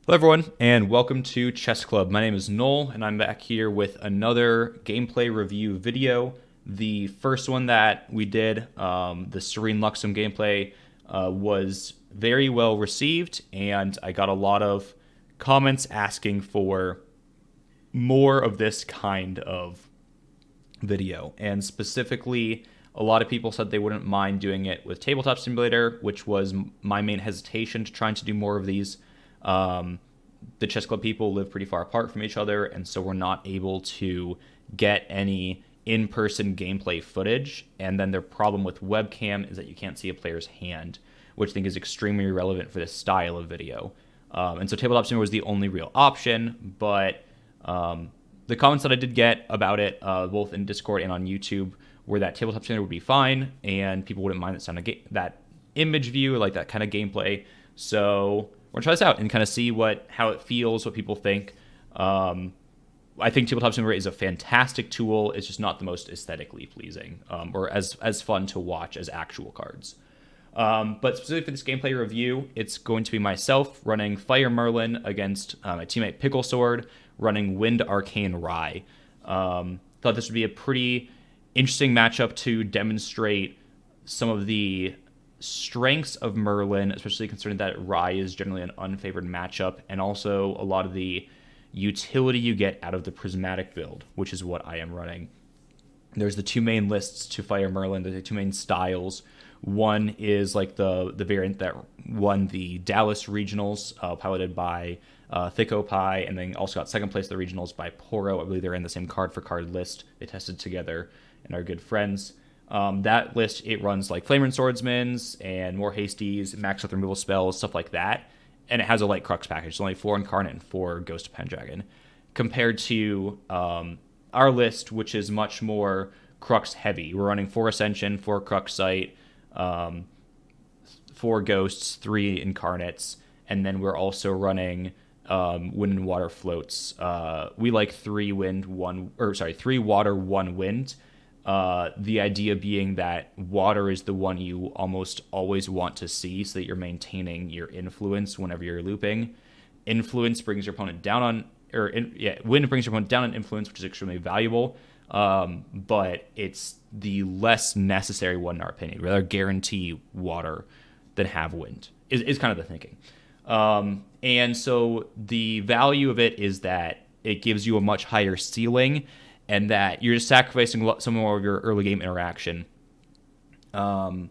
Hello everyone, and welcome to Chess Club. My name is Noel, and I'm back here with another gameplay review video. The first one that we did, the Serene Luxem gameplay, was very well received, and I got a lot of comments asking for more of this kind of video. And specifically, a lot of people said they wouldn't mind doing it with Tabletop Simulator, which was my main hesitation to trying to do more of these. The Chess Club people live pretty far apart from each other, and so we're not able to get any in-person gameplay footage. And then their problem with webcam is that you can't see a player's hand, which I think is extremely relevant for this style of video. And so Tabletop Simulator was the only real option, but the comments that I did get about it, both in Discord and on YouTube, were that Tabletop Simulator would be fine, and people wouldn't mind that image view, like that kind of gameplay. So we're gonna try this out and kind of see how it feels, what people think. I think Tabletop Simulator is a fantastic tool. It's just not the most aesthetically pleasing or as fun to watch as actual cards. But specifically for this gameplay review, it's going to be myself running Fire Merlin against my teammate Pickle Sword running Wind Arcane Rye. Thought this would be a pretty interesting matchup to demonstrate some of the strengths of Merlin, especially considering that Rye is generally an unfavored matchup, and also a lot of the utility you get out of the Prismatic build, which is what I am running. There's the two main lists to Fire Merlin, the two main styles. One is like the variant that won the Dallas regionals, piloted by Thicko Pie, and then also got second place at the regionals by Poro. I believe they're in the same card for card list. They tested together and are good friends. That list, it runs like Flamer and Swordsmans and more Hasties, max with removal spells, stuff like that. And it has a light Crux package. It's only 4 Incarnate and 4 Ghost of Pendragon. Compared to our list, which is much more Crux heavy. We're running 4 Ascension, 4 Crux Sight, 4 Ghosts, 3 Incarnates, and then we're also running Wind and Water floats. We like 3 water, 1 wind. The idea being that water is the one you almost always want to see so that you're maintaining your influence whenever you're looping. Influence brings your opponent down on, wind brings your opponent down on influence, which is extremely valuable. But it's the less necessary one in our opinion. We'd rather guarantee water than have wind is kind of the thinking. And so the value of it is that it gives you a much higher ceiling, and that you're just sacrificing some more of your early game interaction. But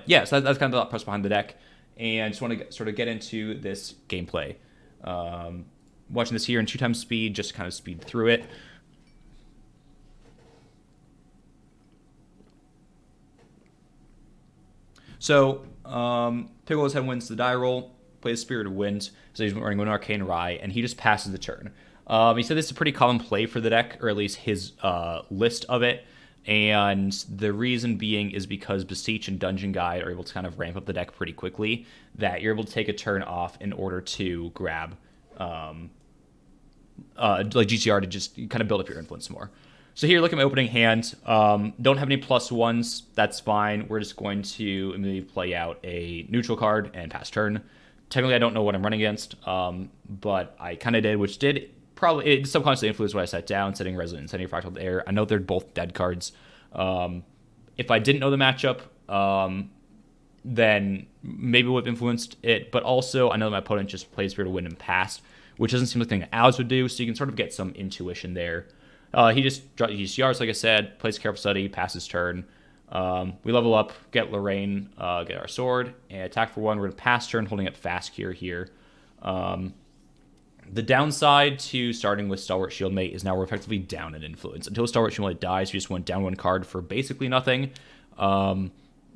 yeah, so that's kind of the thought process behind the deck. And I just want to sort of get into this gameplay. Watching this here in 2x speed, just to kind of speed through it. So, Pickle his head wins the die roll, plays Spirit of Wind, so he's running Wind Arcane Rye, and he just passes the turn. He said this is a pretty common play for the deck, or at least his list of it. And the reason being is because Beseech and Dungeon Guide are able to kind of ramp up the deck pretty quickly, that you're able to take a turn off in order to grab like GCR to just kind of build up your influence more. So here, look at my opening hand. Don't have any +1s. That's fine. We're just going to immediately play out a neutral card and pass turn. Technically, I don't know what I'm running against, but I kind of did, which did probably it subconsciously influenced what I set down, setting Resident Insanity, Fractal Air. I know they're both dead cards. If I didn't know the matchup, then maybe it would have influenced it. But also, I know that my opponent just plays Spirit of Wind and passed, which doesn't seem like the thing that Alice would do, so you can sort of get some intuition there. He just dropped GCRs, like I said, plays Careful Study, passes turn. We level up, get Lorraine, get our sword, and attack for 1. We're going to pass turn, holding up Fast Cure here. The downside to starting with Stalwart Shieldmate is now we're effectively down in influence. Until Stalwart Shieldmate dies, we just went down 1 card for basically nothing,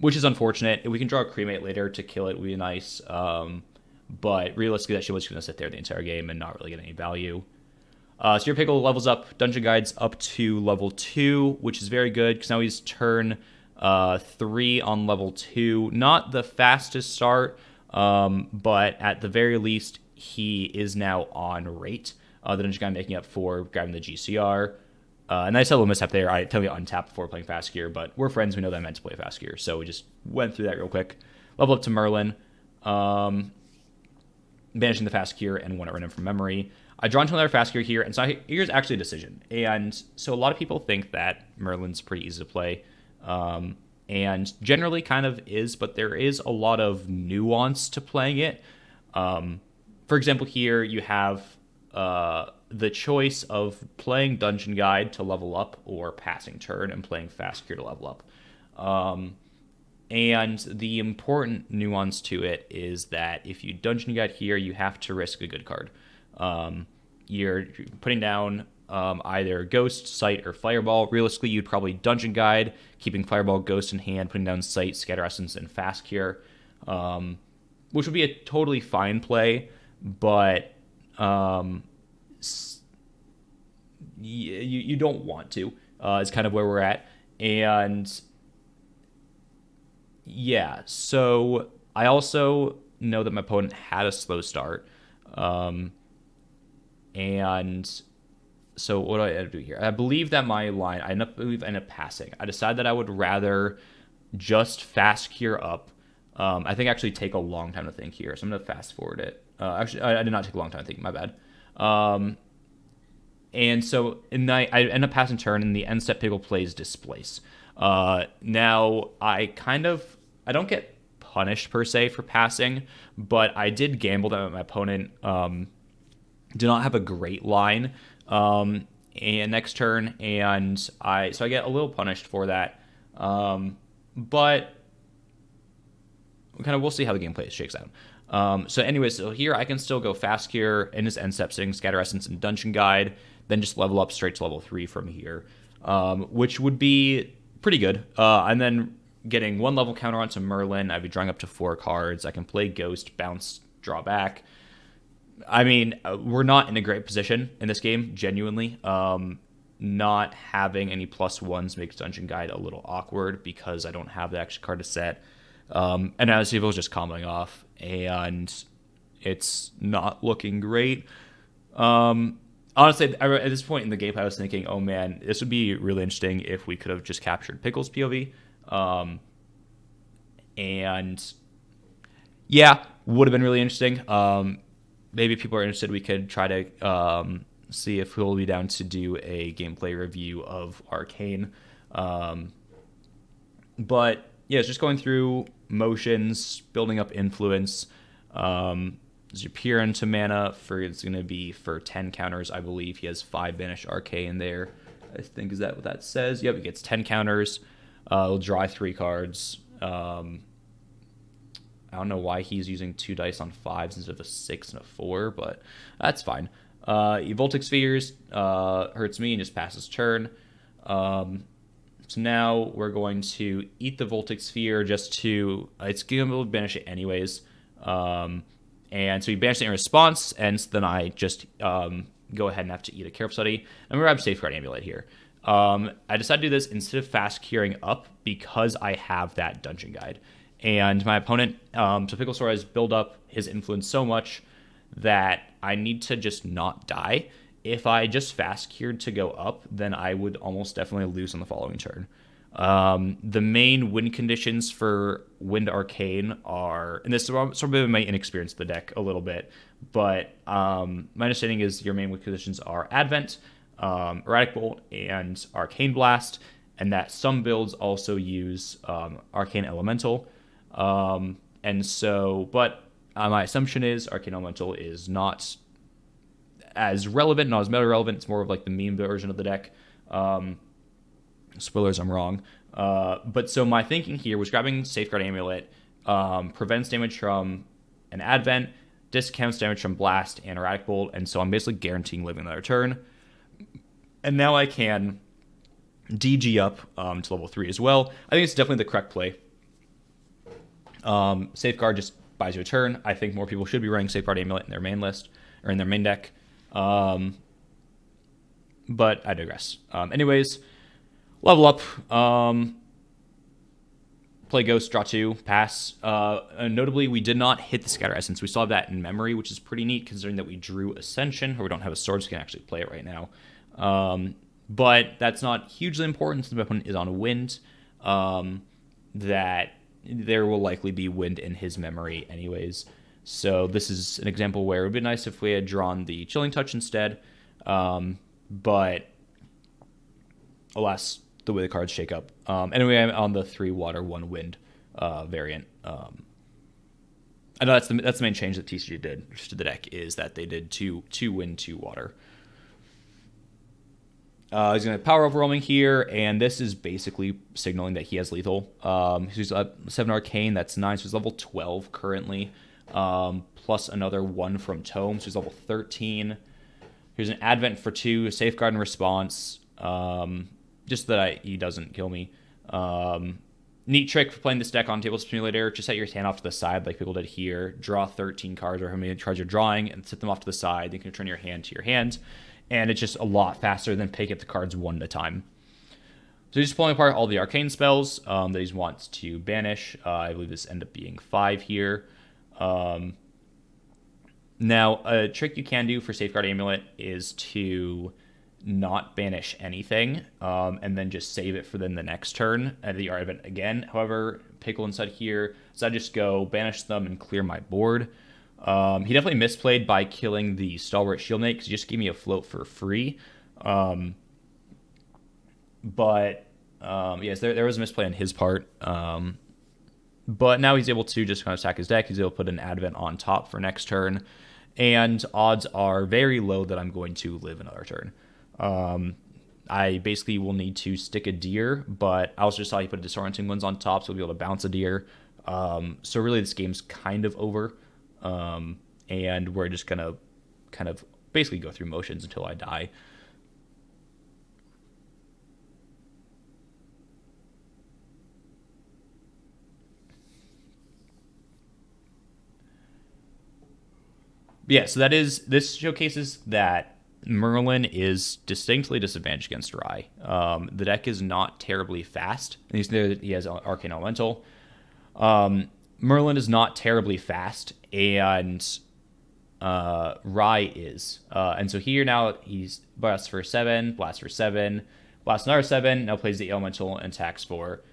which is unfortunate. If we can draw a Cremate later to kill it, would be nice. But realistically, that Shieldmate's going to sit there the entire game and not really get any value. So your Pickle levels up Dungeon Guides up to level 2, which is very good because now he's turn 3 on level 2. Not the fastest start, but at the very least, he is now on rate. The Dungeon Guide making up for grabbing the GCR. And I said a little mishap there. I tell you untap before playing Fast Gear, but we're friends. We know that I meant to play Fast Gear, so we just went through that real quick. Level up to Merlin. banishing the fast cure and one random from memory. I draw into another fast cure here, and so here's actually a decision. And so a lot of people think that Merlin's pretty easy to play, and generally kind of is, but there is a lot of nuance to playing it. For example, here you have the choice of playing Dungeon Guide to level up or passing turn and playing Fast Cure to level up. And the important nuance to it is that if you Dungeon Guide here, you have to risk a good card. You're putting down either Ghost, Sight, or Fireball. Realistically, you'd probably Dungeon Guide, keeping Fireball, Ghost in hand, putting down Sight, Scatter Essence, and Fast Cure, which would be a totally fine play, but you don't want to, is kind of where we're at. And yeah, so I also know that my opponent had a slow start. And so what do I end up doing here? I believe that my line, I end up passing. I decided that I would rather just fast cure up. I think actually take a long time to think here, so I'm going to fast forward it. Actually, I did not take a long time to think, my bad. And so I end up passing turn, and the end step Pickle plays Displace. Now, I don't get punished per se for passing, but I did gamble that my opponent did not have a great line and next turn, and so I get a little punished for that. But we'll see how the gameplay shakes out. So anyways, so here I can still go Fast Cure in his end step, sitting Scatter Essence and Dungeon Guide, then just level up straight to level 3 from here, which would be pretty good. And then getting 1 level counter onto Merlin, I'd be drawing up to 4 cards. I can play Ghost, bounce, draw back. I mean, we're not in a great position in this game, genuinely. Not having any +1s makes Dungeon Guide a little awkward because I don't have the extra card to set. And as Evil is just comboing off, and it's not looking great. Honestly, at this point in the game, I was thinking, oh man, this would be really interesting if we could have just captured Pickle's POV. And yeah, would have been really interesting. Maybe if people are interested, we could try to see if we'll be down to do a gameplay review of Arcane. But yeah, it's just going through motions, building up influence. There's your peer into mana it's going to be for 10 counters, I believe. He has 5 Banish Arcane there. I think, is that what that says? Yep, he gets 10 counters. He'll draw 3 cards. I don't know why he's using 2 dice on 5s instead of a 6 and a 4, but that's fine. Voltic Spheres hurts me and just passes turn. So now we're going to eat the Voltic Sphere it's going to banish it anyways. And so he banished it in response, and so then I just go ahead and have to eat a Careful Study. I'm going to grab Safeguard Amulet here. I decided to do this instead of fast curing up because I have that Dungeon Guide. And my opponent, so Pickle has built up his influence so much that I need to just not die. If I just fast cured to go up, then I would almost definitely lose on the following turn. The main win conditions for Wind Arcane are, and this is sort of my inexperience of the deck a little bit, but my understanding is your main win conditions are Advent, Erratic Bolt, and Arcane Blast, and that some builds also use Arcane Elemental. And so, but my assumption is Arcane Elemental is not as relevant, not as meta relevant. It's more of like the meme version of the deck. Spoilers, I'm wrong. But so my thinking here was grabbing Safeguard Amulet, prevents damage from an Advent, discounts damage from Blast and Erratic Bolt, and so I'm basically guaranteeing living another turn. And now I can DG up to level 3 as well. I think it's definitely the correct play. Safeguard just buys you a turn. I think more people should be running Safeguard Amulet in their main list or in their main deck. But I digress. Anyways, level up. Play Ghost, draw 2, pass. Notably, we did not hit the Scatter Essence. We still have that in memory, which is pretty neat considering that we drew Ascension, or we don't have a sword, so we can actually play it right now. But that's not hugely important since the weapon is on Wind. That there will likely be Wind in his memory anyways. So this is an example where it would be nice if we had drawn the Chilling Touch instead. But alas, the way the cards shake up. Anyway, I'm on the 3 water, 1 wind variant. I know that's the main change that TCG did to the deck, is that they did 2 wind, 2 water. He's going to power overwhelming here, and this is basically signaling that he has lethal. He's at 7 arcane, that's 9, so he's level 12 currently, plus another 1 from Tome, so he's level 13. Here's an Advent for 2, Safeguard and Response, just so that he doesn't kill me. Neat trick for playing this deck on Table Simulator. Just set your hand off to the side like people did here. Draw 13 cards or how many cards you're drawing and set them off to the side. You can turn your hand to your hand. And it's just a lot faster than picking up the cards one at a time. So he's just pulling apart all the arcane spells that he wants to banish. I believe this ended up being 5 here. Now, a trick you can do for Safeguard Amulet is to not banish anything, and then just save it for then the next turn at the event again. However, Pickle inside here, so I just go banish them and clear my board. He definitely misplayed by killing the Stalwart Shieldmate because he just gave me a float for free. Yes, there was a misplay on his part. But now he's able to just kind of stack his deck. He's able to put an Advent on top for next turn. And odds are very low that I'm going to live another turn. I basically will need to stick a deer, but I also just saw he put a Disorienting Winds on top, so we'll be able to bounce a deer. So really this game's kind of over. And we're just going to kind of basically go through motions until I die. Yeah, so this showcases that Merlin is distinctly disadvantaged against Rye. The deck is not terribly fast. He has Arcane Elemental. Merlin is not terribly fast, and Rye is. And so here now he's blasts for 7, blasts for 7, blasts another 7, now plays the Elemental and attacks for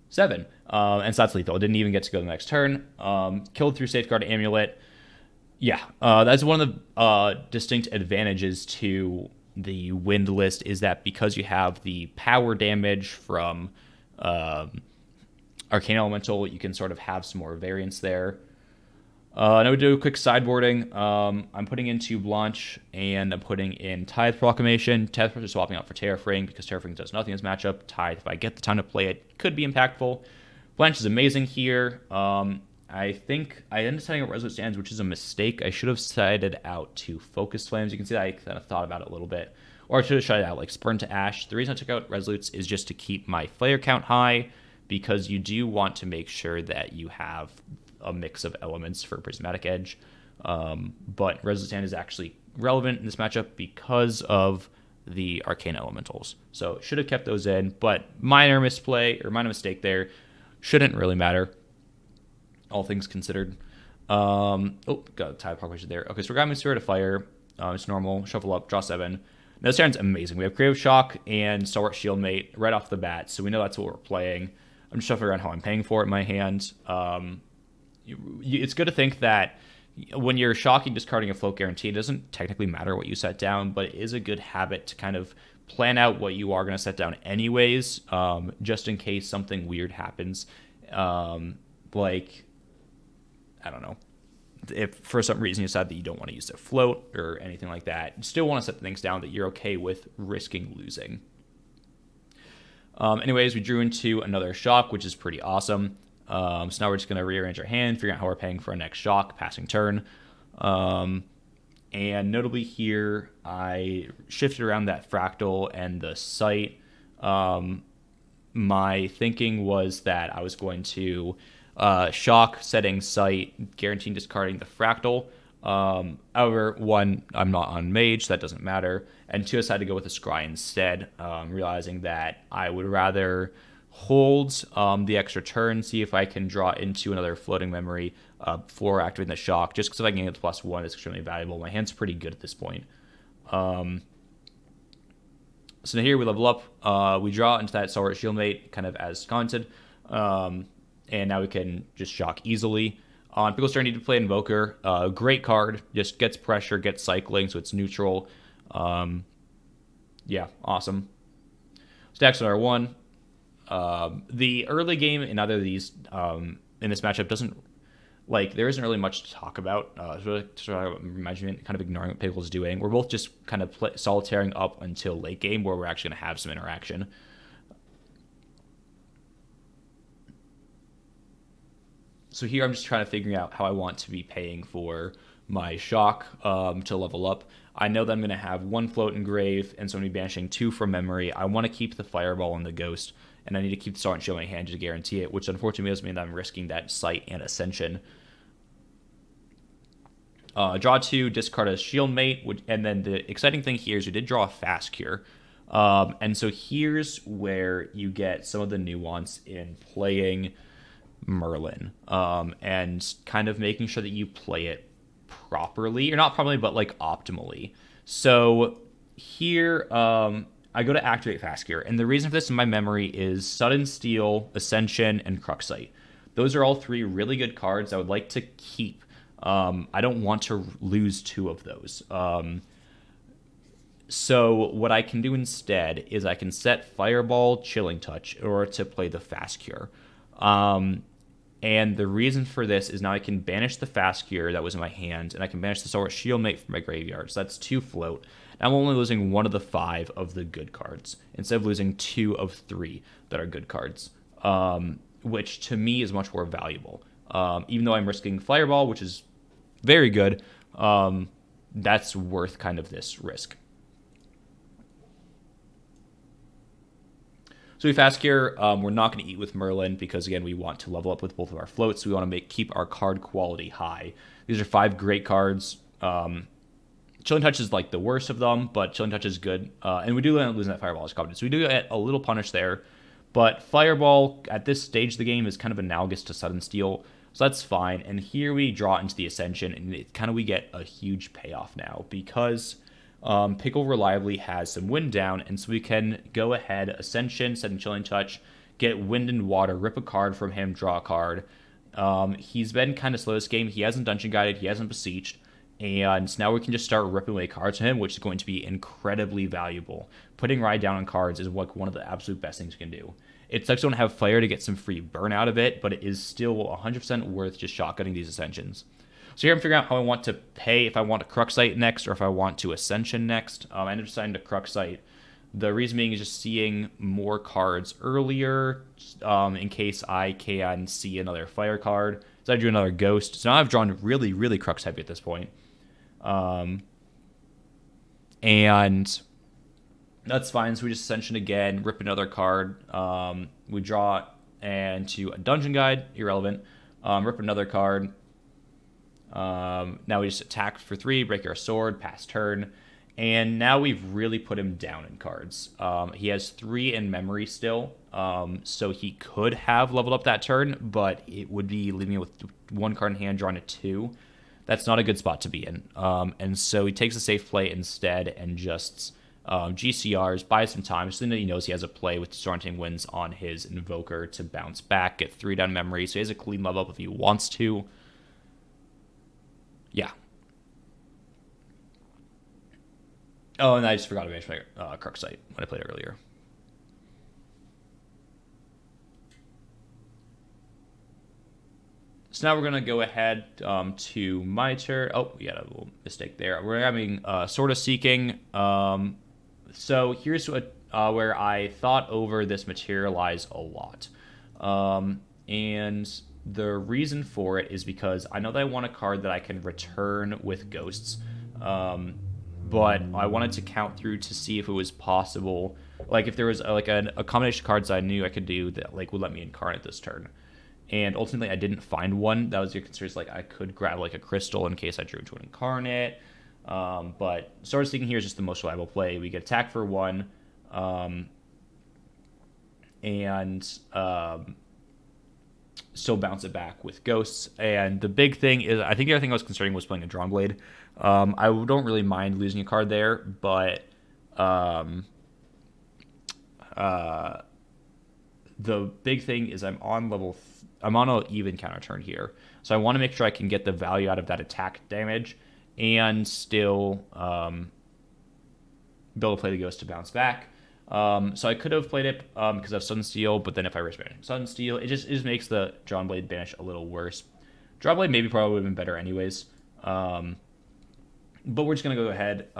7. And so that's lethal. It didn't even get to go to the next turn. Killed through Safeguard Amulet. Yeah, that's one of the distinct advantages to the wind list, is that because you have the power damage from Arcane Elemental, you can sort of have some more variance there. Now we do a quick sideboarding. I'm putting in 2 Blanche, and I'm putting in Tithe Proclamation. Tithe Proclamation is swapping out for Terrafring, because Terrafring does nothing in this matchup. Tithe, if I get the time to play it, could be impactful. Blanche is amazing here. I think I ended up setting up Resolute Stands, which is a mistake. I should have set it out to Focus Flames. You can see that I kind of thought about it a little bit. Or I should have shut it out like Spurn to Ash. The reason I took out Resolutes is just to keep my Flare count high, because you do want to make sure that you have a mix of elements for Prismatic Edge. But Resolute Stand is actually relevant in this matchup because of the Arcane Elementals. So should have kept those in, but minor misplay or minor mistake there. Shouldn't really matter, all things considered. Got a Tithe Proclamation there. Okay, so we're grabbing Spirit of Fire. It's normal. Shuffle up, draw 7. Now this turn's amazing. We have Creative Shock and Stalwart Shieldmate right off the bat, so we know that's what we're playing. I'm just shuffling around how I'm paying for it in my hand. It's good to think that when you're shocking, discarding a float guarantee, it doesn't technically matter what you set down, but it is a good habit to kind of plan out what you are going to set down anyways, just in case something weird happens. Like, I don't know, if for some reason you decide that you don't want to use a float or anything like that, you still want to set things down that you're okay with risking losing. Anyways, we drew into another shock, which is pretty awesome. So now we're just going to rearrange our hand, figure out how we're paying for our next shock, passing turn. And notably here, I shifted around that fractal and the sight. My thinking was that I was going to shock, setting sight, guaranteeing discarding the fractal. However, 1, I'm not on mage, so that doesn't matter. And 2, I decided to go with a scry instead, realizing that I would rather hold the extra turn, see if I can draw into another floating memory before activating the shock, just because if I can get the +1, it's extremely valuable. My hand's pretty good at this point. So now here we level up. We draw into that Stalwart Shieldmate, kind of as commented. And now we can just shock easily. On Pickle Star, I need to play Invoker. Great card. Just gets pressure, gets cycling, so it's neutral. Yeah, awesome. Stacks on R1. The early game in either of these, in this matchup, doesn't like there isn't really much to talk about. It's really sort of management, kind of ignoring what Pickle's doing. We're both just kind of solitaring up until late game, where we're actually going to have some interaction. So here I'm just trying to figure out how I want to be paying for my shock to level up. I know that I'm going to have one float in grave, and so I'm going to be banishing 2 from memory. I want to keep the fireball and the ghost, and I need to keep the Sergeant Show in my hand to guarantee it, which unfortunately does mean that I'm risking that sight and ascension. Draw 2, discard a shield mate, and then the exciting thing here is we did draw a fast cure. And so here's where you get some of the nuance in playing Merlin, and kind of making sure that you play it properly, or not properly, but like optimally. So here, I go to activate fast cure, and the reason for this in my memory is Sudden Steel, Ascension, and Cruxite. Those are all 3 really good cards I would like to keep. I don't want to lose 2 of those. So what I can do instead is I can set Fireball, Chilling Touch in order to play the Fast Cure. And the reason for this is now I can banish the Fast Cure that was in my hand, and I can banish the Stalwart Shieldmate from my graveyard. So that's 2 float. I'm only losing 1 of the 5 of the good cards, instead of losing 2 of 3 that are good cards, which to me is much more valuable. Even though I'm risking Fireball, which is very good, that's worth kind of this risk. So we fast cure. We're not going to eat with Merlin because, again, we want to level up with both of our floats. So we want to keep our card quality high. These are 5 great cards. Chilling Touch is like the worst of them, but Chilling Touch is good. And we do end up losing that Fireball as coveted. So we do get a little punish there. But Fireball, at this stage of the game, is kind of analogous to Sudden Steel. So that's fine. And here we draw into the Ascension, and we get a huge payoff now because Pickle reliably has some wind down, and so we can go ahead, Ascension, setting Chilling Touch, get Wind and Water, rip a card from him, draw a card. He's been kind of slow this game. He hasn't Dungeon Guided, he hasn't Beseeched, and now we can just start ripping away cards from him, which is going to be incredibly valuable. Putting Ride down on cards is like one of the absolute best things we can do. It sucks we don't have Fire to get some free burn out of it, but it is still 100% worth just shotgunning these Ascensions. So here I'm figuring out how I want to pay, if I want to Cruxite next or if I want to Ascension next. I ended up deciding to Cruxite. The reason being is just seeing more cards earlier in case I can see another Fire card. So I drew another Ghost. So now I've drawn really, really Crux heavy at this point. And that's fine. So we just Ascension again, rip another card. We draw and to a Dungeon Guide, irrelevant. Rip another card. Now we just attack for 3, break our sword, pass turn, and now we've really put him down in cards. He has 3 in memory still, so he could have leveled up that turn, but it would be leaving me with 1 card in hand, drawing a 2. That's not a good spot to be in. And so he takes a safe play instead and just GCRs, buys some time, so that he knows he has a play with Disorienting Winds on his Invoker to bounce back, get 3 down memory, so he has a clean level up if he wants to. Yeah. Oh, and I just forgot to mention my Cruxite when I played it earlier. So now we're going to go ahead to my turn. Oh, we had a little mistake there. We're having Sword of Seeking. So here's where I thought over this Materialize a lot. And the reason for it is because I know that I want a card that I can return with Ghosts, but I wanted to count through to see if it was possible, like if there was a combination of cards I knew I could do that like would let me incarnate this turn. And ultimately, I didn't find one. That was your concern. Like I could grab like a crystal in case I drew into an incarnate, but Sword of Seeking here is just the most reliable play. We get attack for 1, and still bounce it back with Ghosts. And the big thing is, I think the other thing I was considering was playing a Drawnblade. I don't really mind losing a card there, but the big thing is I'm on level I'm on an even counter turn here, so I want to make sure I can get the value out of that attack damage and still be able to play the Ghost to bounce back. So I could have played it because of Sudden Steel, but then if I risk banishing Sudden Steel, it just makes the Drawn Blade banish a little worse. Drawn Blade maybe probably would have been better anyways. But we're just going to go ahead,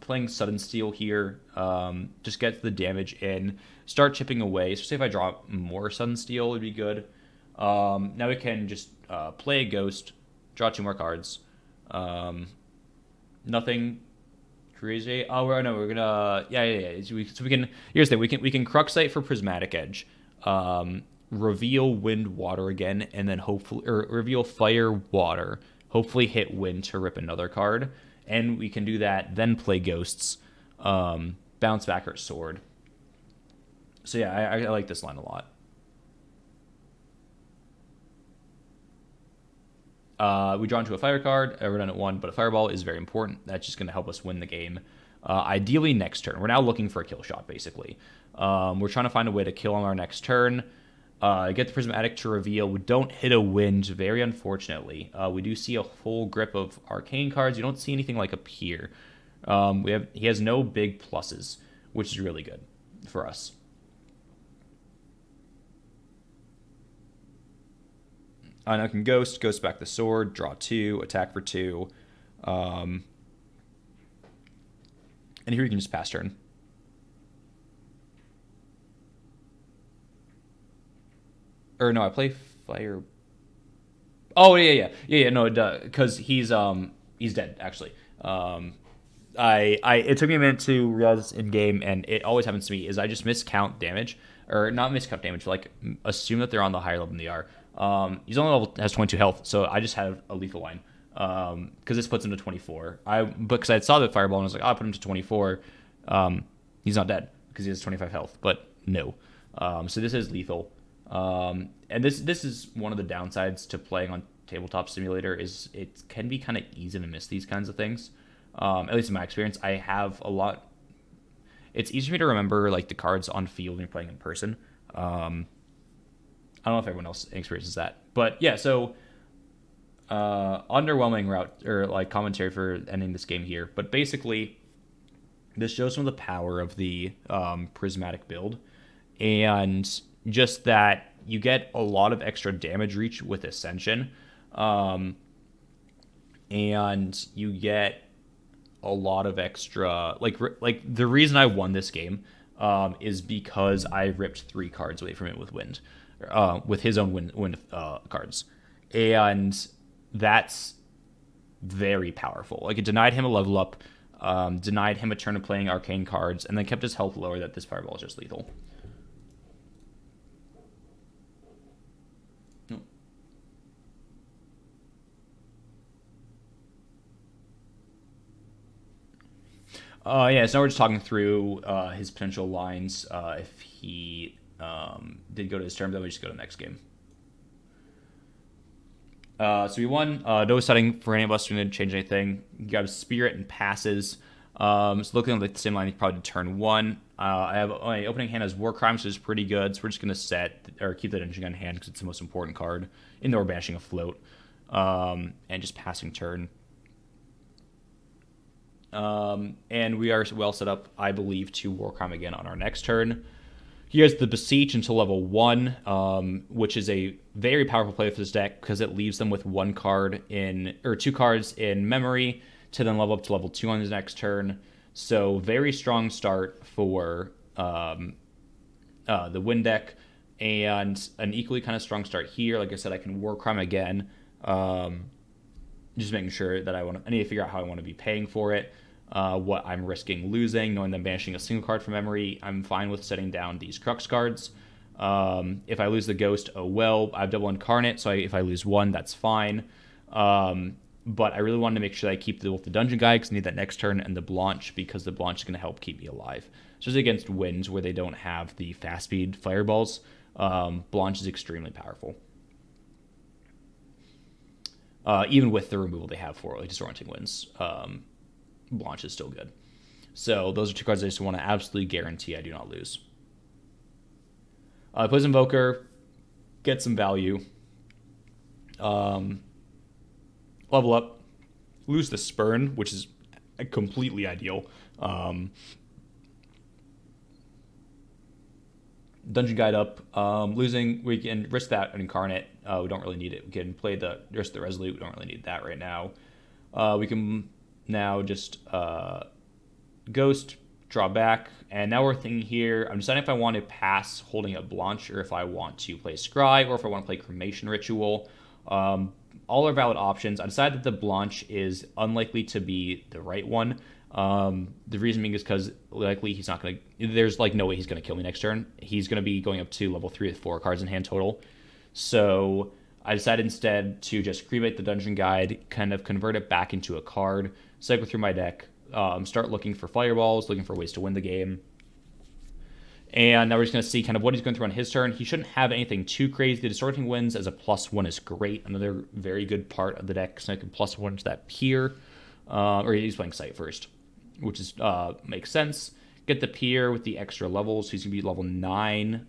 playing Sudden Steel here, just get the damage in, start chipping away. So say if I draw more Sudden Steel, it would be good. Now we can just play a Ghost, draw 2 more cards. Nothing crazy. Oh, we're gonna, yeah. So we can, here's the thing, we can Cruxite for Prismatic Edge, reveal Wind, Water again, and then hopefully, or reveal Fire, Water, hopefully hit Wind to rip another card. And we can do that, then play Ghosts, bounce back our Sword. So yeah, I like this line a lot. We draw into a fire card. We're done at 1, but a fireball is very important. That's just going to help us win the game. Ideally, next turn. We're now looking for a kill shot, basically. We're trying to find a way to kill on our next turn. Get the Prismatic to reveal. We don't hit a Wind, very unfortunately. We do see a full grip of Arcane cards. You don't see anything like up here. He has no big pluses, which is really good for us. Now I can Ghost back the Sword, draw 2, attack for 2. And here you can just pass turn. Or no, I play Fire. Oh yeah. No, because he's dead actually. It took me a minute to realize this in game, and it always happens to me. Is I just miscount damage, or not miscount damage, but like assume that they're on the higher level than they are. He's only level has 22 health, so I just have a lethal line. Because this puts him to 24. Because I saw the fireball and I was like, oh, I'll put him to 24. He's not dead because he has 25 health, but no. So this is lethal. And this is one of the downsides to playing on Tabletop Simulator is it can be kind of easy to miss these kinds of things. At least in my experience, I have a lot. It's easy for me to remember like the cards on field when you're playing in person. I don't know if everyone else experiences that, but yeah. So underwhelming route or like commentary for ending this game here, but basically this shows some of the power of the prismatic build, and just that you get a lot of extra damage reach with Ascension, and you get a lot of extra like the reason I won this game is because I ripped 3 cards away from it with Wind, with his own wind cards, and that's very powerful. Like it denied him a level up, denied him a turn of playing arcane cards, and then kept his health lower. That this fireball is just lethal. Yeah, so now we're just talking through his potential lines. If he did go to his turn, then we just go to the next game. So we won. No setting for any of us to change anything. You got Spirit and passes. So looking at the same line, he probably did turn 1. I have my opening hand as War Crimes, which is pretty good. So we're just gonna set or keep that engine in hand because it's the most important card. In there, we're banishing a float, and just passing turn. And we are well set up, I believe, to War Crime again on our next turn. He has the Beseech until level 1, which is a very powerful play for this deck because it leaves them with 1 card in, or 2 cards in memory to then level up to level 2 on his next turn. So very strong start for the Wind deck, and an equally kind of strong start here. Like I said, I can War Crime again, just making sure that I need to figure out how I want to be paying for it. What I'm risking losing, knowing that I'm banishing a single card from memory. I'm fine with setting down these Crux cards. If I lose the Ghost, oh well. I have double Incarnate, so if I lose 1, that's fine. But I really wanted to make sure that I keep both the Dungeon Guide, because I need that next turn, and the Blanche, because the Blanche is going to help keep me alive. Especially against Winds, where they don't have the fast speed fireballs. Blanche is extremely powerful. Even with the removal they have for Disorienting Winds. Blanche is still good. So those are 2 cards I just want to absolutely guarantee I do not lose. Plays Invoker, get some value. Level up, lose the Spurn, which is completely ideal. Dungeon Guide up, losing, we can risk that Incarnate. We don't really need it. We can play the risk the Resolute. We don't really need that right now. We can now just Ghost, draw back, and now we're thinking here. I'm deciding if I want to pass holding a Blanche or if I want to play Scry or if I want to play Cremation Ritual. All are valid options. I decided that the Blanche is unlikely to be the right one. The reason being is because likely he's not going to. There's like no way he's going to kill me next turn. He's going to be going up to level 3 with 4 cards in hand total. So I decided instead to just cremate the Dungeon Guide, kind of convert it back into a card, cycle through my deck, start looking for fireballs, looking for ways to win the game. And now we're just going to see kind of what he's going through on his turn. He shouldn't have anything too crazy. The Distorting Winds as a +1 is great. Another very good part of the deck. So I can +1 to that Pier. Or he's playing Sight first, which is makes sense. Get the Pier with the extra levels. He's going to be level 9,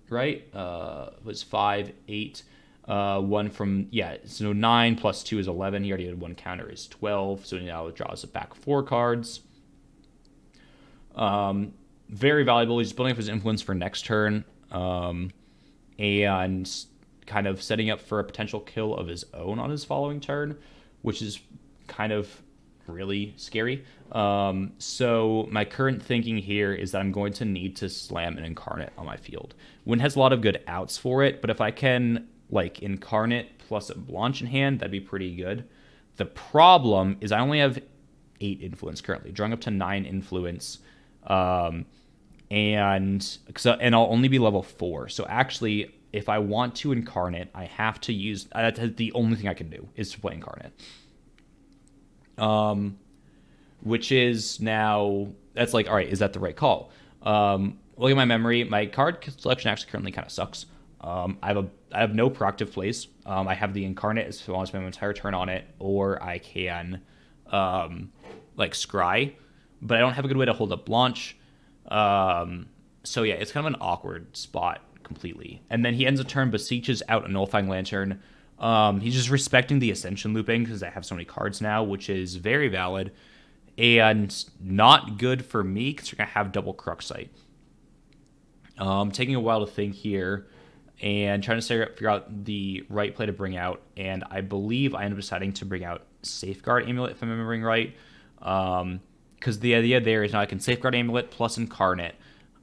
right? Was 5, 8. 1 from, yeah, so 9 plus 2 is 11. He already had 1 counter is 12. So he now draws it back 4 cards. Very valuable. He's building up his influence for next turn, and kind of setting up for a potential kill of his own on his following turn, which is kind of really scary. So my current thinking here is that I'm going to need to slam an Incarnate on my field. Win has a lot of good outs for it, but if I can like Incarnate plus a Blanche in hand, that'd be pretty good. The problem is I only have 8 influence currently, drawing up to 9 influence. And I'll only be level 4. So actually, if I want to Incarnate, I have to use. That's the only thing I can do is to play Incarnate. Which is now that's like, all right, is that the right call? Look at my memory. My card selection actually currently kind of sucks. I have no proactive plays. I have the Incarnate as long as I spend my entire turn on it, or I can like Scry, but I don't have a good way to hold up Blanche. So yeah, it's kind of an awkward spot completely. And then he ends a turn, beseeches out a Nullifying Lantern. He's just respecting the Ascension looping because I have so many cards now, which is very valid and not good for me because you're going to have double Cruxite. Taking a while to think here and trying to figure out the right play to bring out. And I believe I end up deciding to bring out Safeguard Amulet, if I'm remembering right. Because the idea there is now I can Safeguard Amulet plus Incarnate.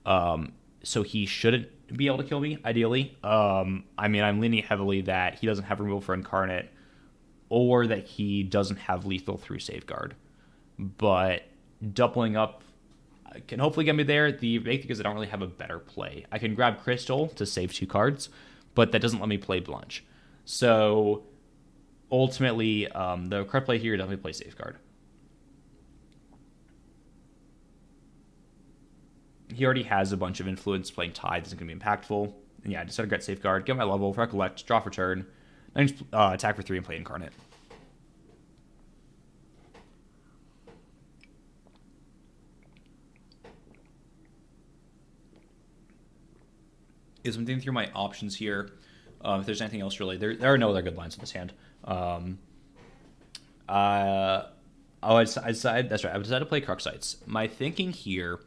So he shouldn't be able to kill me, ideally. I mean, I'm leaning heavily that he doesn't have removal for Incarnate or that he doesn't have lethal through Safeguard. But doubling up can hopefully get me there. The big thing is I don't really have a better play. I can grab Crystal to save 2 cards, but that doesn't let me play Blanche. So ultimately, the correct play here is definitely play Safeguard. He already has a bunch of influence. Playing Tithe isn't going to be impactful. And yeah, I decided to get Safeguard, get my level, recollect, draw for turn, then just attack for 3 and play Incarnate. Is I'm thinking through my options here. If there's anything else really, there are no other good lines in this hand. I decided, that's right. I decided to play Cruxites. My thinking here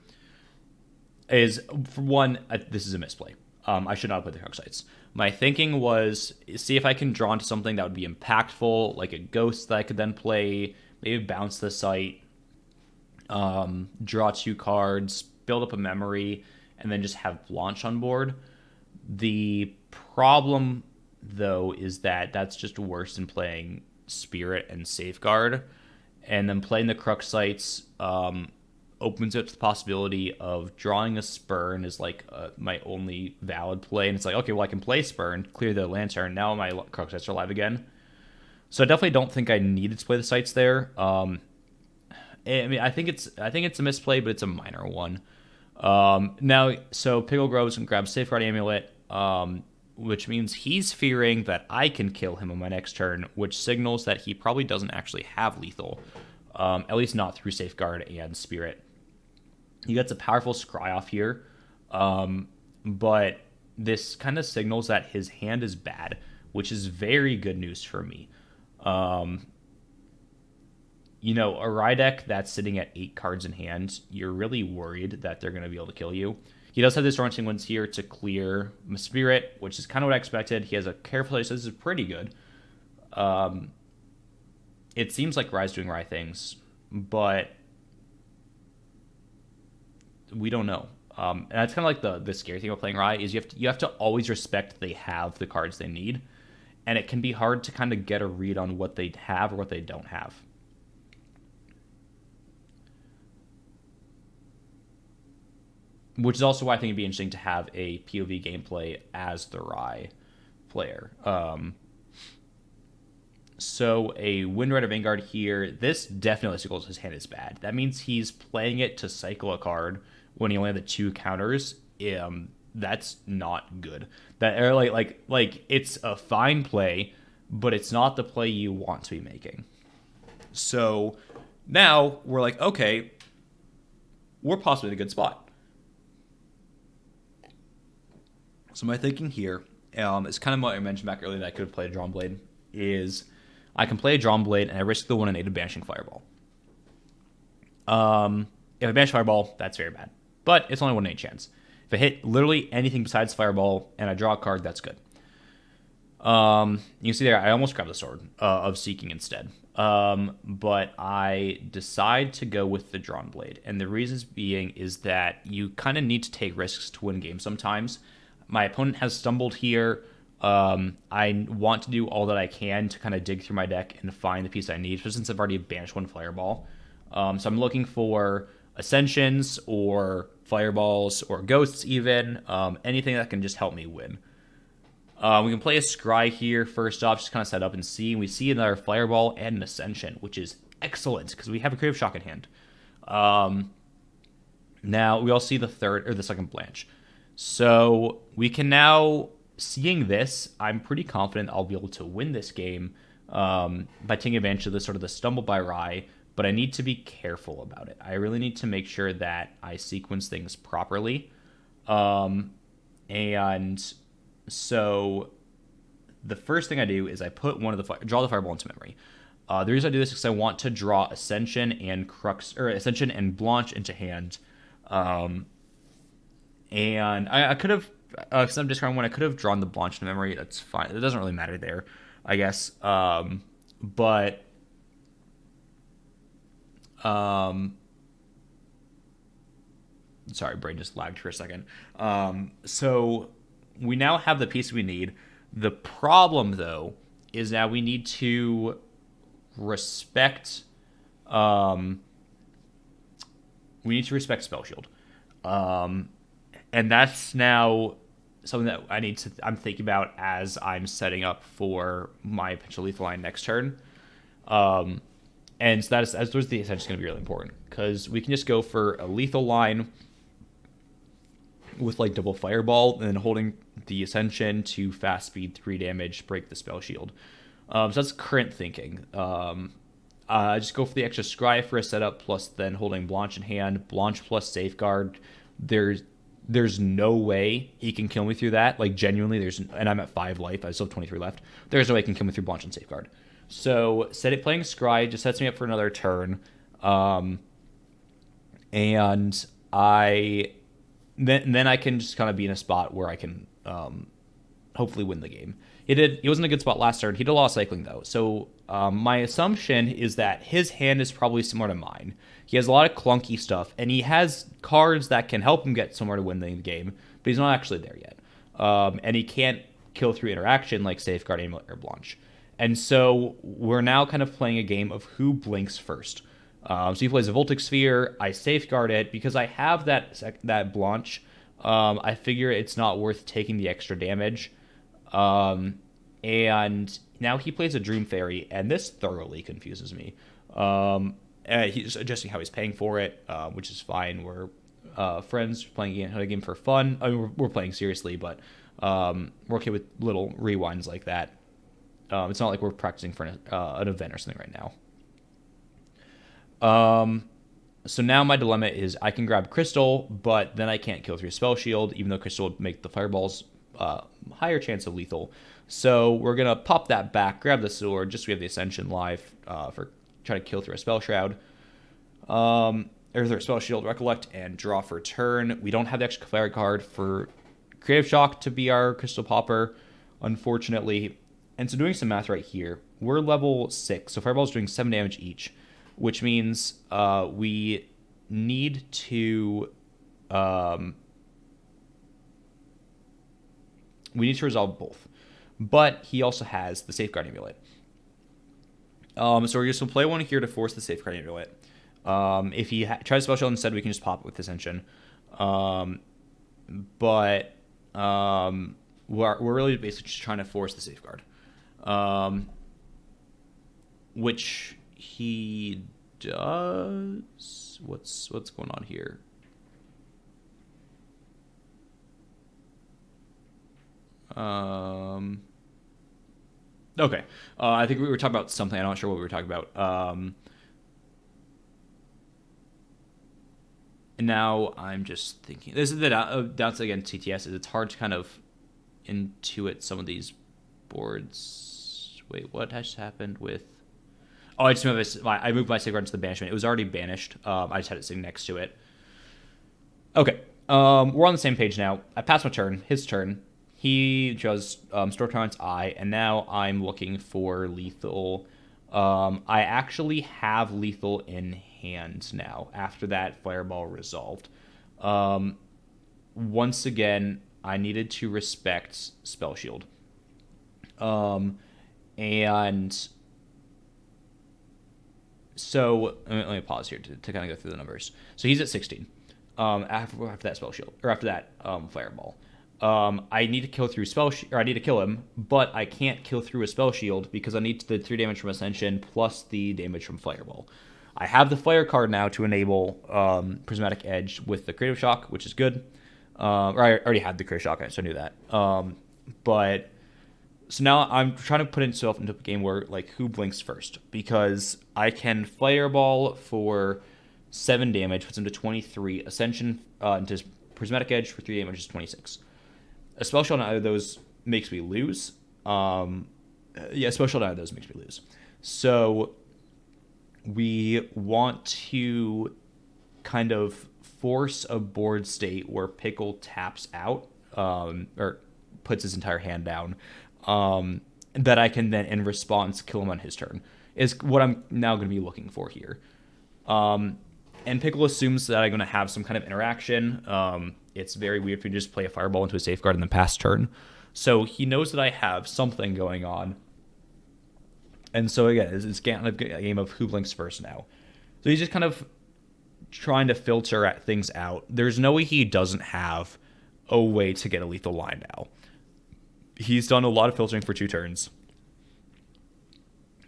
is, for one, this is a misplay. I should not have played the Cruxites. My thinking was see if I can draw into something that would be impactful, like a Ghost that I could then play, maybe bounce the site, draw 2 cards, build up a memory, and then just have Blanche on board. The problem, though, is that that's just worse than playing Spirit and Safeguard. And then playing the Cruxites opens up the possibility of drawing a Spurn is like my only valid play. And it's like, okay, well, I can play Spurn, clear the Lantern. Now my Cruxites are alive again. So I definitely don't think I needed to play the sites there. I mean, I think it's a misplay, but it's a minor one. Now, so Pickle grows and grabs Safeguard Amulet, which means he's fearing that I can kill him on my next turn, which signals that he probably doesn't actually have lethal, at least not through Safeguard and Spirit. He gets a powerful Scry off here, but this kind of signals that his hand is bad, which is very good news for me. Um, a Rye deck that's sitting at 8 cards in hand, you're really worried that they're going to be able to kill you. He does have this Roaring Winds here to clear Spirit, which is kind of what I expected. He has a Careful Place, so this is pretty good. It seems like Rye's doing Rye things, but we don't know. And that's kind of like the scary thing about playing Rye is you have to always respect that they have the cards they need, and it can be hard to kind of get a read on what they have or what they don't have. Which is also why I think it'd be interesting to have a POV gameplay as the Rye player. So a Windrider Vanguard here, this definitely signals his hand is bad. That means he's playing it to cycle a card when he only had the 2 counters. That's not good. That or like it's a fine play, but it's not the play you want to be making. So now we're like, okay, we're possibly in a good spot. So my thinking here is kind of what I mentioned back earlier that I could have played a Drawn Blade is I can play a Drawn Blade and I risk the 1 and 8 of Banishing Fireball. If I banish Fireball, that's very bad. But it's only 1 in 8 chance. If I hit literally anything besides Fireball and I draw a card, that's good. You can see there, I almost grabbed the Sword of Seeking instead. But I decide to go with the Drawn Blade. And the reasons being is that you kind of need to take risks to win games sometimes. My opponent has stumbled here. I want to do all that I can to kind of dig through my deck and find the piece I need, especially since I've already banished 1 Fireball. So I'm looking for Ascensions or Fireballs or Ghosts even, anything that can just help me win. We can play a Scry here first off, just kind of set up and see. We see another Fireball and an Ascension, which is excellent because we have a Creative Shock in hand. Now we all see the second Blanche. So we can now, seeing this, I'm pretty confident I'll be able to win this game by taking advantage of the stumble by Rye, but I need to be careful about it. I really need to make sure that I sequence things properly. And so the first thing I do is I put draw the Fireball into memory. The reason I do this is because I want to draw Ascension and Blanche into hand. And I could have, because I'm discarding one, I could have drawn the Blanche to memory. That's fine. It doesn't really matter there, I guess. But sorry, brain just lagged for a second. So we now have the piece we need. The problem, though, is now we need to respect. We need to respect Spell Shield. And that's now something that I'm thinking about as I'm setting up for my potential lethal line next turn. And so that's the Ascension is going to be really important because we can just go for a lethal line with like double Fireball and then holding the Ascension to fast speed 3 damage, break the Spell Shield. So that's current thinking. I just go for the extra Scry for a setup, plus then holding Blanche in hand. Blanche plus Safeguard. There's no way he can kill me through that. Like, genuinely, and I'm at 5 life. I still have 23 left. There's no way he can kill me through Blanche and Safeguard. So, playing Scry just sets me up for another turn. And then I can just kind of be in a spot where I can hopefully win the game. He wasn't a good spot last turn. He did a lot of cycling, though. So my assumption is that his hand is probably similar to mine. He has a lot of clunky stuff, and he has cards that can help him get somewhere to win the game, but he's not actually there yet. And he can't kill through interaction like Safeguard, Amulet, or Blanche. And so we're now kind of playing a game of who blinks first. So he plays a Voltic Sphere. I Safeguard it because I have that Blanche. I figure it's not worth taking the extra damage. And now he plays a Dream Fairy, and this thoroughly confuses me. He's adjusting how he's paying for it, which is fine. We're friends playing a game for fun. I mean, we're playing seriously, but we're okay with little rewinds like that. It's not like we're practicing for an event or something right now. So now my dilemma is I can grab Crystal, but then I can't kill through Spell Shield, even though Crystal would make the fireballs higher chance of lethal. So we're gonna pop that back, grab the sword, just so we have the Ascension live for trying to kill through a Spell Shroud. Or their Spell Shield, Recollect, and draw for turn. We don't have the extra Fire card for Creative Shock to be our Crystal Popper, unfortunately. And so doing some math right here, we're level 6, so Fireball's doing 7 damage each, which means we need to resolve both. But he also has the Safeguard Amulet. So we're just going to play one here to force the Safeguard Amulet. If he tries Spell Shield instead, we can just pop it with Ascension. But we're really basically just trying to force the Safeguard. Which he does. What's going on here? Okay. I think we were talking about something. I'm not sure what we were talking about. And now I'm just thinking. This is the downside against TTS is it's hard to kind of intuit some of these boards. Wait, what has happened with? Oh, I moved my Safeguard into the banishment. It was already banished. I just had it sitting next to it. Okay. We're on the same page now. I passed my turn. His turn. He just Storm Tyrant's Eye, and now I'm looking for lethal. I actually have lethal in hand now after that Fireball resolved. Once again, I needed to respect Spell Shield. And so let me pause here to kind of go through the numbers. So he's at 16 after that Spell Shield, or after that Fireball. I need to kill through I need to kill him, but I can't kill through a Spell Shield because I need the 3 damage from Ascension plus the damage from Fireball. I have the Fire card now to enable Prismatic Edge with the Creative Shock, which is good. Or I already had the Creative Shock, so I knew that. But so now I'm trying to put myself into a game where, like, who blinks first? Because I can Fireball for 7 damage, puts him to 23. Ascension into Prismatic Edge for 3 damage is 26. A Spell Shield on either of those makes me lose. Spell Shield on either of those makes me lose. So we want to kind of force a board state where Pickle taps out, or puts his entire hand down, that I can then, in response, kill him on his turn, is what I'm now going to be looking for here. And Pickle assumes that I'm going to have some kind of interaction. It's very weird if you just play a Fireball into a Safeguard in the past turn. So he knows that I have something going on. And so again, it's kind of a game of who blinks first now. So he's just kind of trying to filter things out. There's no way he doesn't have a way to get a lethal line now. He's done a lot of filtering for 2 turns.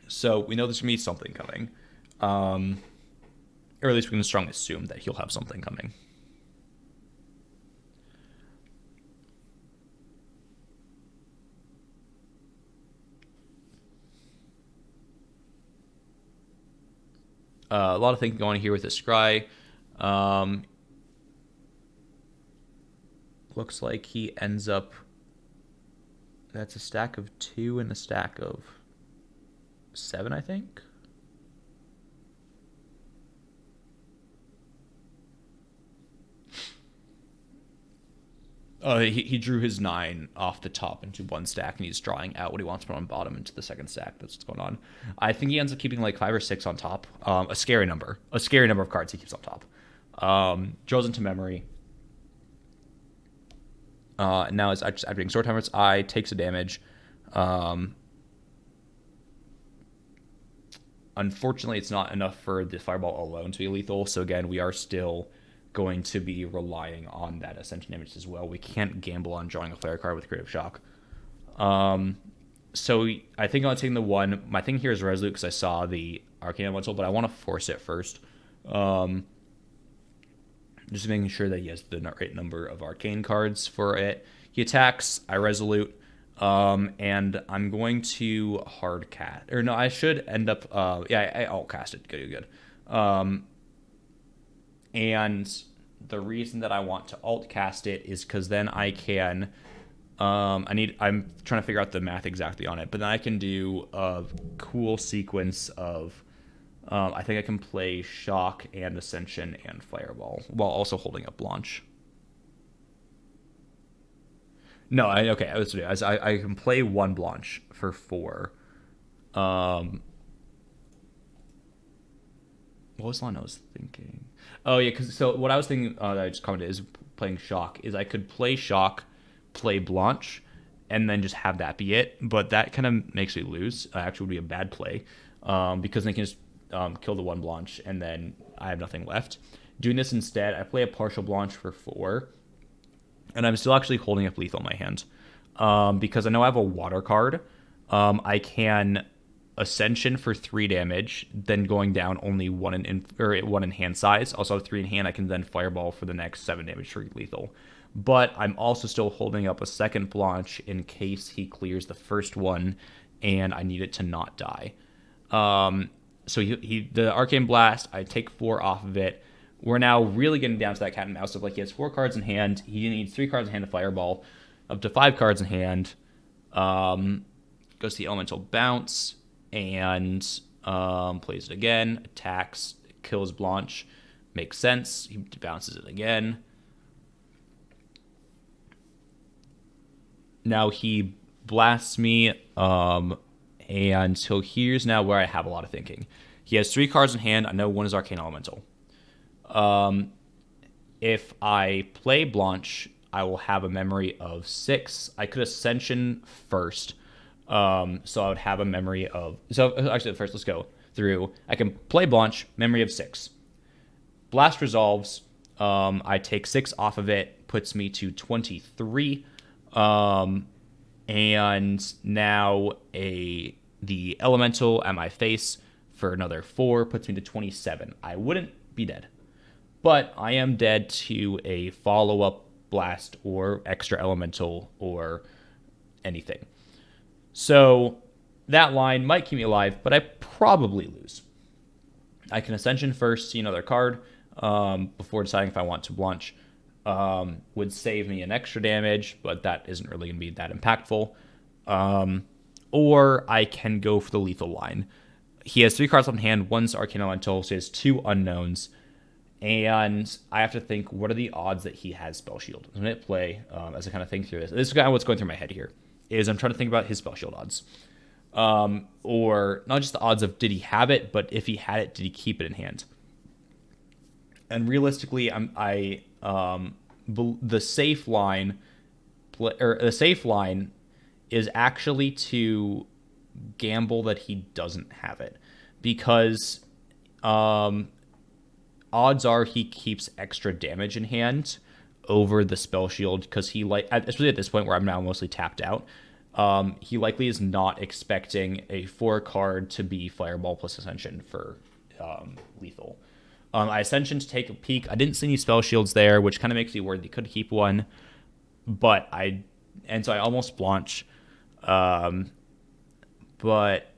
So we know there's going to be something coming. Or at least we can strongly assume that he'll have something coming. A lot of things going here with this Scry. Looks like he ends up... That's a stack of 2 and a stack of 7, I think. He drew his 9 off the top into 1 stack, and he's drawing out what he wants to put on bottom into the 2nd stack. That's what's going on. I think he ends up keeping like 5 or 6 on top. A scary number of cards he keeps on top. Draws into memory. Now it's just activating Sword Timer's Eye, takes a damage. Unfortunately, it's not enough for the Fireball alone to be lethal. So again, we are still going to be relying on that Ascension damage as well. We can't gamble on drawing a Fire card with Creative Shock. So I think I'm taking the 1. My thing here is Resolute because I saw the Arcane Elemental, but I want to force it first. Just making sure that he has the right number of Arcane cards for it. He attacks, I Resolute, and I'm going to hard cast. Or no, I should end up... I alt cast it. Good. And the reason that I want to alt cast it is because then I can I'm trying to figure out the math exactly on it, but then I can do a cool sequence of. I think I can play Shock and Ascension and Fireball while also holding up Launch. No, okay. Let's do it. I can play one Blanche for 4. Um, what was the line I was thinking? Oh yeah, because so what I was thinking that I just commented is playing Shock is I could play Shock, play Blanche, and then just have that be it. But that kind of makes me lose. Actually, would be a bad play because they can just kill the one Blanche and then I have nothing left. Doing this instead, I play a partial Blanche for 4, and I'm still actually holding up lethal in my hand because I know I have a water card. I can Ascension for 3 damage, then going down only 1 in hand size. Also have 3 in hand. I can then Fireball for the next 7 damage for lethal. But I'm also still holding up a second Blanche in case he clears the first one, and I need it to not die. So the Arcane Blast, I take 4 off of it. We're now really getting down to that cat and mouse of like he has 4 cards in hand. He needs 3 cards in hand to Fireball, up to 5 cards in hand. Goes to the Elemental Bounce and plays it again. Attacks, kills Blanche. Makes sense. He bounces it again. Now he blasts me. And so here's now where I have a lot of thinking. He has 3 cards in hand. I know one is Arcane Elemental. If I play Blanche, I will have a memory of 6. I could Ascension first. So I would have a memory of... So actually, first let's go through. I can play Blanche, memory of 6. Blast resolves. I take 6 off of it, puts me to 23. And now the Elemental at my face for another 4 puts me to 27. I wouldn't be dead, but I am dead to a follow-up Blast or extra Elemental or anything. So that line might keep me alive, but I probably lose. I can Ascension first, see another card before deciding if I want to Blanche. Would save me an extra damage, but that isn't really going to be that impactful. Or I can go for the lethal line. He has 3 cards left in hand. One's Arcane Elemental, so he has 2 unknowns. And I have to think, what are the odds that he has Spell Shield? I'm going to play as I kind of think through this. This is kind of what's going through my head here, is I'm trying to think about his Spell Shield odds. Or not just the odds of did he have it, but if he had it, did he keep it in hand? And realistically, the safe line is actually to gamble that he doesn't have it, because odds are he keeps extra damage in hand over the Spell Shield, because he especially at this point where I'm now mostly tapped out, he likely is not expecting a 4 card to be Fireball plus Ascension for lethal. I Ascension to take a peek. I didn't see any Spell Shields there, which kind of makes me worried they could keep one. So I almost Blanche. But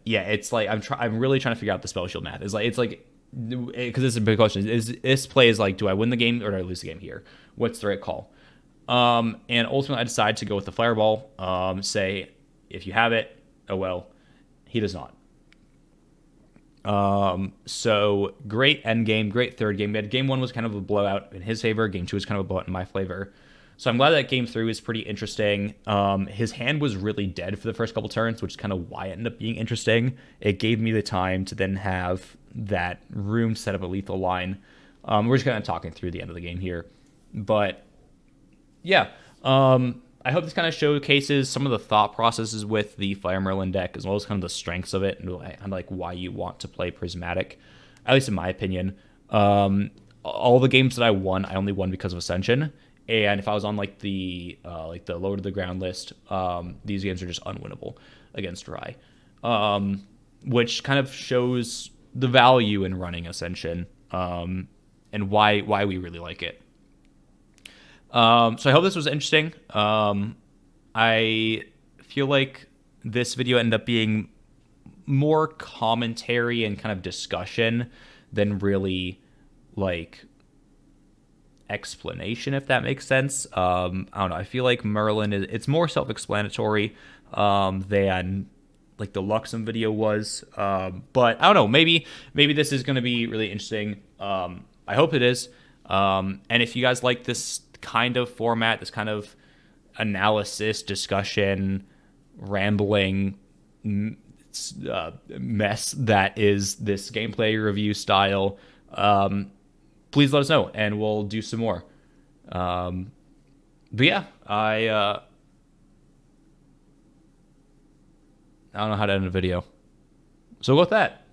yeah, it's like I'm really trying to figure out the Spell Shield math. It's like because this is a big question. Is this play is like, do I win the game or do I lose the game here? What's the right call? And ultimately, I decide to go with the Fireball. Say if you have it, oh well, he does not. So great end game, great third game. Game 1 was kind of a blowout in his favor. Game 2 was kind of a blowout in my favor. So I'm glad that game 3 was pretty interesting. His hand was really dead for the first couple turns, which is kind of why it ended up being interesting. It gave me the time to then have that room to set up a lethal line. We're just kind of talking through the end of the game here. But yeah, I hope this kind of showcases some of the thought processes with the Fire Merlin deck, as well as kind of the strengths of it and like why you want to play Prismatic, at least in my opinion. All the games that I won, I only won because of Ascension. And if I was on like the lower to the ground list, these games are just unwinnable against Rai, which kind of shows the value in running Ascension, and why we really like it. So I hope this was interesting. I feel like this video ended up being more commentary and kind of discussion than really like explanation, if that makes sense. I don't know. I feel like Merlin it's more self-explanatory than like the Luxem video was. But I don't know. Maybe this is going to be really interesting. I hope it is. And if you guys like this kind of format, this kind of analysis, discussion, rambling mess that is this gameplay review style, please let us know and we'll do some more. But yeah, I don't know how to end a video, so go with that.